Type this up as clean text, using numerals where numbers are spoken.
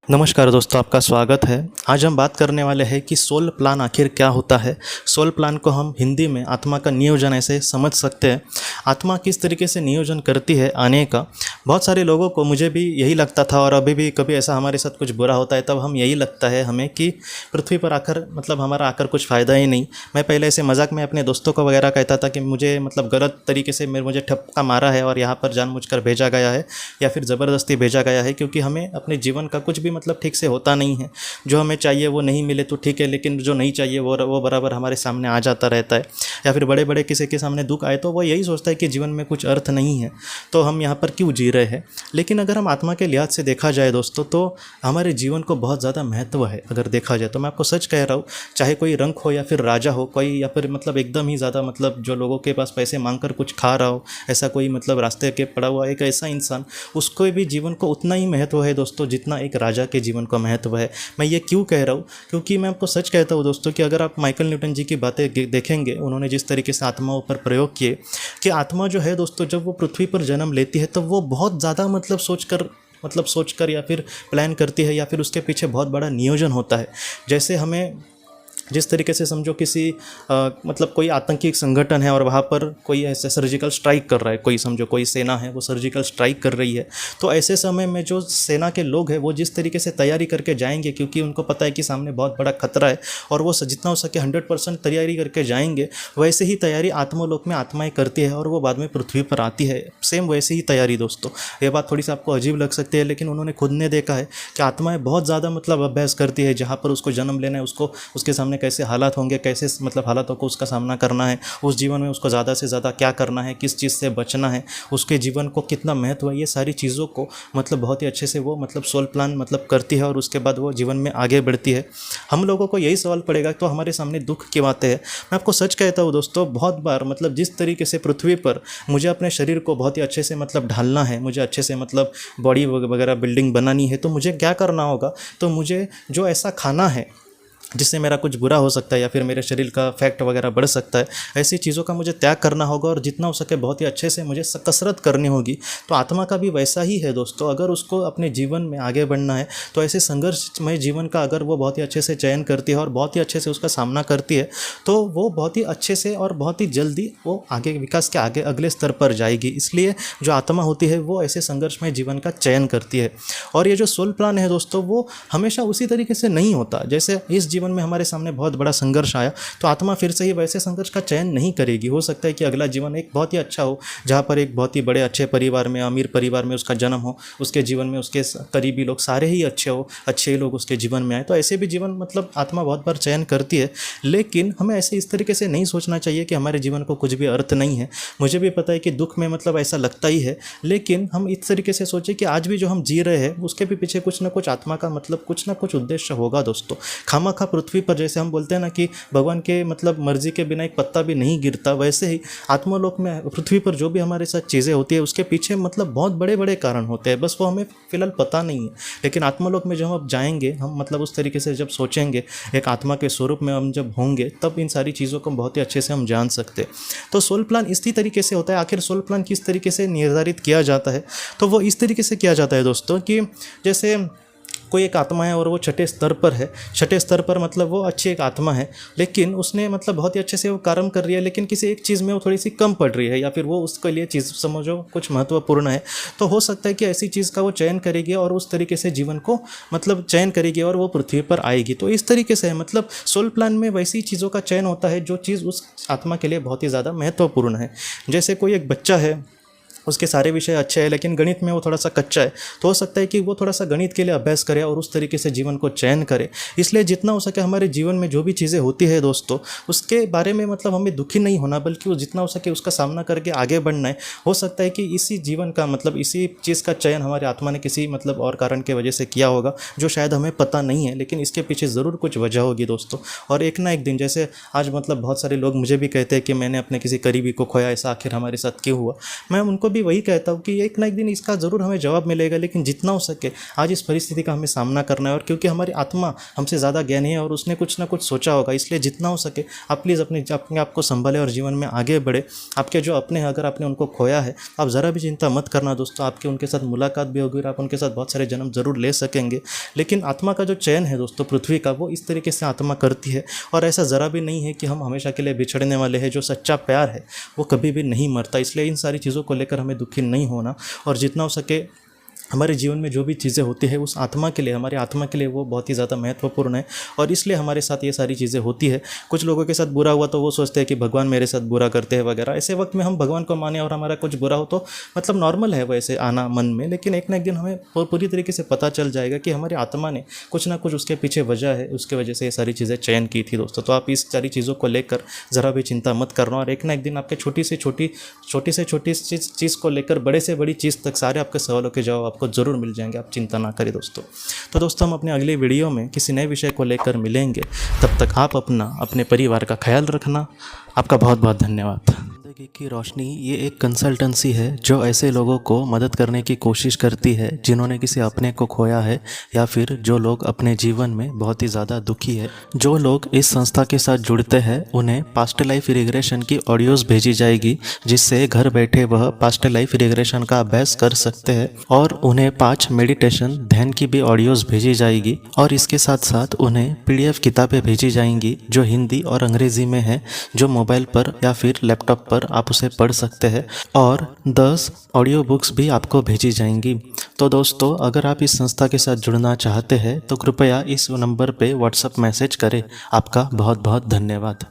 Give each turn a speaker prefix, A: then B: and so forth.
A: नमस्कार दोस्तों, आपका स्वागत है। आज हम बात करने वाले हैं कि सोल प्लान आखिर क्या होता है। सोल प्लान को हम हिंदी में आत्मा का नियोजन ऐसे समझ सकते हैं। आत्मा किस तरीके से नियोजन करती है आने का। बहुत सारे लोगों को, मुझे भी यही लगता था और अभी भी कभी ऐसा हमारे साथ कुछ बुरा होता है तब हम यही लगता है हमें कि पृथ्वी पर आकर हमारा आकर कुछ फ़ायदा ही नहीं। मैं पहले ऐसे मजाक में अपने दोस्तों को वगैरह कहता था कि मुझे गलत तरीके से मुझे ठपका मारा है और यहाँ पर जानबूझकर भेजा गया है या फिर ज़बरदस्ती भेजा गया है, क्योंकि हमें अपने जीवन का कुछ भी ठीक से होता नहीं है। जो हमें चाहिए वो नहीं मिले तो ठीक है, लेकिन जो नहीं चाहिए वो बराबर हमारे सामने आ जाता रहता है। या फिर बड़े बड़े किसी के सामने दुख आए तो वो यही सोचता है कि जीवन में कुछ अर्थ नहीं है, तो हम यहाँ पर क्यों जी रहे हैं। लेकिन अगर हम आत्मा के लिहाज से देखा जाए दोस्तों, तो हमारे जीवन को बहुत ज़्यादा महत्व है। अगर देखा जाए तो मैं आपको सच कह रहा हूँ, चाहे कोई रंक हो या फिर राजा हो कोई, या फिर एकदम ही ज़्यादा जो लोगों के पास पैसे मांग कर कुछ खा रहा हो, ऐसा कोई रास्ते के पड़ा हुआ एक ऐसा इंसान, उसको भी जीवन को उतना ही महत्व है दोस्तों जितना एक राजा के जीवन का महत्व है। मैं ये क्यों कह रहा हूँ, क्योंकि मैं आपको सच कहता हूँ दोस्तों कि अगर आप माइकल न्यूटन जी की बातें देखेंगे, उन्होंने जिस तरीके से आत्माओं पर प्रयोग किए कि आत्मा जो है दोस्तों, जब वो पृथ्वी पर जन्म लेती है तो वो बहुत ज़्यादा सोचकर या फिर प्लान करती है, या फिर उसके पीछे बहुत बड़ा नियोजन होता है। जैसे हमें जिस तरीके से समझो किसी कोई आतंकी संगठन है और वहाँ पर कोई ऐसे सर्जिकल स्ट्राइक कर रहा है, कोई समझो कोई सेना है वो सर्जिकल स्ट्राइक कर रही है, तो ऐसे समय में जो सेना के लोग हैं वो जिस तरीके से तैयारी करके जाएंगे, क्योंकि उनको पता है कि सामने बहुत बड़ा खतरा है और वो जितना हो सके 100% तैयारी करके जाएंगे, वैसे ही तैयारी आत्मलोक में आत्माएँ करती है और वो बाद में पृथ्वी पर आती है। सेम वैसे ही तैयारी दोस्तों। ये बात थोड़ी सी आपको अजीब लग सकती है, लेकिन उन्होंने खुद ने देखा है कि आत्माएँ बहुत ज़्यादा अभ्यास करती है। जहाँ पर उसको जन्म लेना है, उसको उसके सामने कैसे हालात होंगे, कैसे हालातों को उसका सामना करना है, उस जीवन में उसको ज़्यादा से ज़्यादा क्या करना है, किस चीज़ से बचना है, उसके जीवन को कितना महत्व है, ये सारी चीज़ों को बहुत ही अच्छे से वो सोल प्लान करती है और उसके बाद वो जीवन में आगे बढ़ती है। हम लोगों को यही सवाल पड़ेगा तो हमारे सामने दुख की बातें हैं। मैं आपको सच कहता हूँ दोस्तों, बहुत बार जिस तरीके से पृथ्वी पर मुझे अपने शरीर को बहुत ही अच्छे से ढालना है, मुझे अच्छे से बॉडी वगैरह बिल्डिंग बनानी है, तो मुझे क्या करना होगा, तो मुझे जो ऐसा खाना है जिससे मेरा कुछ बुरा हो सकता है या फिर मेरे शरीर का फैक्ट वगैरह बढ़ सकता है, ऐसी चीज़ों का मुझे त्याग करना होगा और जितना हो सके बहुत ही अच्छे से मुझे कसरत करनी होगी। तो आत्मा का भी वैसा ही है दोस्तों। अगर उसको अपने जीवन में आगे बढ़ना है तो ऐसे संघर्षमय जीवन का अगर वो बहुत ही अच्छे से चयन करती है और बहुत ही अच्छे से उसका सामना करती है, तो वो बहुत ही अच्छे से और बहुत ही जल्दी वो आगे विकास के आगे अगले स्तर पर जाएगी। इसलिए जो आत्मा होती है वो ऐसे संघर्षमय जीवन का चयन करती है। और ये जो सोल प्लान है दोस्तों, वो हमेशा उसी तरीके से नहीं होता। जैसे इस जीवन में हमारे सामने बहुत बड़ा संघर्ष आया तो आत्मा फिर से ही वैसे संघर्ष का चयन नहीं करेगी। हो सकता है कि अगला जीवन एक बहुत ही अच्छा हो, जहाँ पर एक बहुत ही बड़े अच्छे परिवार में, अमीर परिवार में उसका जन्म हो, उसके जीवन में उसके करीबी लोग सारे ही अच्छे हो, अच्छे लोग उसके जीवन में आए, तो ऐसे भी जीवन आत्मा बहुत बार चयन करती है। लेकिन हमें ऐसे इस तरीके से नहीं सोचना चाहिए कि हमारे जीवन को कुछ भी अर्थ नहीं है। मुझे भी पता है कि दुख में ऐसा लगता ही है, लेकिन हम इस तरीके से सोचें कि आज भी जो हम जी रहे हैं उसके भी पीछे कुछ ना कुछ आत्मा का कुछ ना कुछ उद्देश्य होगा दोस्तों। खामखा पृथ्वी पर, जैसे हम बोलते हैं ना कि भगवान के मर्जी के बिना एक पत्ता भी नहीं गिरता, वैसे ही आत्मलोक में पृथ्वी पर जो भी हमारे साथ चीज़ें होती है उसके पीछे बहुत बड़े बड़े कारण होते हैं, बस वो हमें फिलहाल पता नहीं है। लेकिन आत्मलोक में जब हम जाएंगे, हम उस तरीके से जब सोचेंगे, एक आत्मा के स्वरूप में हम जब होंगे, तब इन सारी चीज़ों को बहुत ही अच्छे से हम जान सकते। तो सोल प्लान इसी तरीके से होता है। आखिर सोल प्लान किस तरीके से निर्धारित किया जाता है, तो वो इस तरीके से किया जाता है दोस्तों कि जैसे कोई एक आत्मा है और वो छठे स्तर पर है। छठे स्तर पर वो अच्छी एक आत्मा है, लेकिन उसने बहुत ही अच्छे से वो कर्म कर रही है, लेकिन किसी एक चीज़ में वो थोड़ी सी कम पड़ रही है, या फिर वो उसके लिए चीज़ समझो कुछ महत्वपूर्ण है, तो हो सकता है कि ऐसी चीज़ का वो चयन करेगी और उस तरीके से जीवन को चयन करेगी और वो पृथ्वी पर आएगी। तो इस तरीके से सोल प्लान में वैसी चीज़ों का चयन होता है जो चीज़ उस आत्मा के लिए बहुत ही ज़्यादा महत्वपूर्ण है। जैसे कोई एक बच्चा है, उसके सारे विषय अच्छे हैं लेकिन गणित में वो थोड़ा सा कच्चा है, तो हो सकता है कि वो थोड़ा सा गणित के लिए अभ्यास करे और उस तरीके से जीवन को चयन करे। इसलिए जितना हो सके हमारे जीवन में जो भी चीज़ें होती है दोस्तों, उसके बारे में हमें दुखी नहीं होना, बल्कि वो जितना हो सके उसका सामना करके आगे बढ़ना है। हो सकता है कि इसी जीवन का इसी चीज़ का चयन हमारी आत्मा ने किसी और कारण के वजह से किया होगा, जो शायद हमें पता नहीं है, लेकिन इसके पीछे ज़रूर कुछ वजह होगी दोस्तों। और एक ना एक दिन, जैसे आज बहुत सारे लोग मुझे भी कहते हैं कि मैंने अपने किसी करीबी को खोया, ऐसा आखिर हमारे साथ क्यों हुआ। मैं उनको भी वही कहता हूँ कि एक ना एक दिन इसका ज़रूर हमें जवाब मिलेगा, लेकिन जितना हो सके आज इस परिस्थिति का हमें सामना करना है। और क्योंकि हमारी आत्मा हमसे ज़्यादा ज्ञानी है और उसने कुछ ना कुछ सोचा होगा, इसलिए जितना हो सके आप प्लीज़ अपने आप को संभालें और जीवन में आगे बढ़े। आपके जो अपने हैं, अगर आपने उनको खोया है आप ज़रा भी चिंता मत करना दोस्तों, आपके उनके साथ मुलाकात भी होगी और आप उनके साथ बहुत सारे जन्म जरूर ले सकेंगे। लेकिन आत्मा का जो चयन है दोस्तों पृथ्वी का, वो इस तरीके से आत्मा करती है। और ऐसा ज़रा भी नहीं है कि हम हमेशा के लिए बिछड़ने वाले हैं। जो सच्चा प्यार है वो कभी भी नहीं मरता, इसलिए इन सारी चीज़ों को लेकर हमें दुखी नहीं होना। और जितना हो सके हमारे जीवन में जो भी चीज़ें होती है उस आत्मा के लिए, हमारी आत्मा के लिए वो बहुत ही ज़्यादा महत्वपूर्ण है और इसलिए हमारे साथ ये सारी चीज़ें होती है। कुछ लोगों के साथ बुरा हुआ तो वो सोचते हैं कि भगवान मेरे साथ बुरा करते हैं वगैरह। ऐसे वक्त में हम भगवान को माने और हमारा कुछ बुरा हो तो मतलब नॉर्मल है वैसे आना मन में, लेकिन एक ना एक दिन हमें पूरी तरीके से पता चल जाएगा कि हमारी आत्मा ने कुछ ना कुछ उसके पीछे वजह है, उसके वजह से ये सारी चीज़ें चयन की थी दोस्तों। तो आप इस सारी चीज़ों को लेकर ज़रा भी चिंता मत करना और एक ना एक दिन आपके छोटी से छोटी चीज़ को लेकर बड़े से बड़ी चीज़ तक सारे आपके सवालों के जवाब आपको ज़रूर मिल जाएंगे, आप चिंता ना करें दोस्तों। तो दोस्तों हम अपने अगले वीडियो में किसी नए विषय को लेकर मिलेंगे, तब तक आप अपने परिवार का ख्याल रखना। आपका बहुत बहुत धन्यवाद। जिंदगी की रोशनी ये एक कंसल्टेंसी है जो ऐसे लोगों को मदद करने की कोशिश करती है जिन्होंने किसी अपने को खोया है या फिर जो लोग अपने जीवन में बहुत ही ज़्यादा दुखी है। जो लोग इस संस्था के साथ जुड़ते हैं उन्हें पास्ट लाइफ रिग्रेशन की ऑडियोज़ भेजी जाएगी, जिससे घर बैठे वह पास्ट लाइफ रिग्रेशन का अभ्यास कर सकते हैं। और उन्हें 5 मेडिटेशन ध्यान की भी ऑडियोज़ भेजी जाएगी और इसके साथ साथ उन्हें PDF किताबें भेजी जाएंगी जो हिंदी और अंग्रेज़ी में है, जो मोबाइल पर या फिर लैपटॉप पर आप उसे पढ़ सकते हैं। और 10 ऑडियो बुक्स भी आपको भेजी जाएंगी। तो दोस्तों अगर आप इस संस्था के साथ जुड़ना चाहते हैं तो कृपया इस नंबर पे व्हाट्सएप मैसेज करें। आपका बहुत बहुत धन्यवाद।